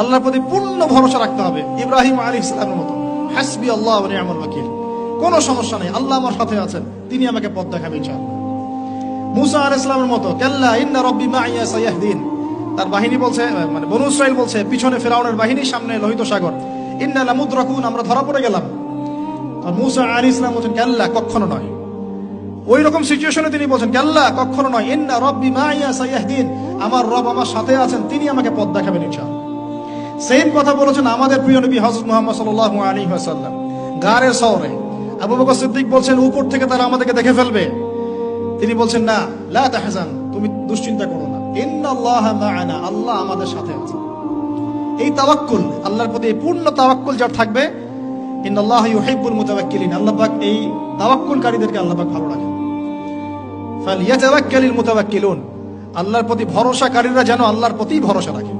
আল্লাহর প্রতি পূর্ণ ভরসা রাখতে হবে। ইব্রাহিম আলাইহিস সালামের মতো হাসবি আল্লাহ ওয়া নি'মাল ওয়াকিল, কোনো সমস্যা নেই, আল্লাহ আমার সাথে আছেন, তিনি আমাকে পথ দেখাবেন ইনশাআল্লাহ। মুসা আলাইহিস সালামের মতো কাল্লা ইন্না রাব্বি মাইয়া সায়াহদিন, তার বাহিনী বলছে, মানে বনু ইসরাইল বলছে, পিছনে ফিরআউনের বাহিনী, সামনে লোহিত সাগর, ইন্না লামুদরাকুন, আমরা ধরা পড়ে গেলাম। আর মুসা আলাইহিস সালাম বলেন কাল্লা, কখনো নয়। ওই রকম সিচুয়েশনে তিনি বলছেন কাল্লা, কখনো নয়, ইন্না রাব্বি মাইয়া সায়াহদিন, আমার রব আমার সাথে আছেন, তিনি আমাকে পথ দেখাবেন ইনশাআল্লাহ। সেম কথা বলেছেন আমাদের প্রিয় নবী হযরত মুহাম্মদ সাল্লাল্লাহু আলাইহি ওয়াসাল্লাম গারে সওরে। আবু বকর সিদ্দিক বলছেন উপর থেকে তারা আমাদেরকে দেখে ফেলবে, তিনি বলছেন না, লা তাহজান, তুমি দুশ্চিন্তা করো না, ইন্নাল্লাহা মা'ানা, আল্লাহ আমাদের সাথে আছেন। এই তাওয়াক্কুল, আল্লাহর প্রতি এই পূর্ণ তাওয়াক্কুল যার থাকবে, ইন্নাল্লাহা ইউহিব্বুল মুতাওয়াক্কিলিন, আল্লাহ পাক এই তাওয়াক্কুলকারীদেরকে আল্লাহ পাক ভালো রাখেন। ফালিয়াতাওয়াক্কালিল মুতাওয়াক্কিলুন, আল্লাহর প্রতি ভরসাকারীরা যেন আল্লাহর প্রতি ভরসা রাখে।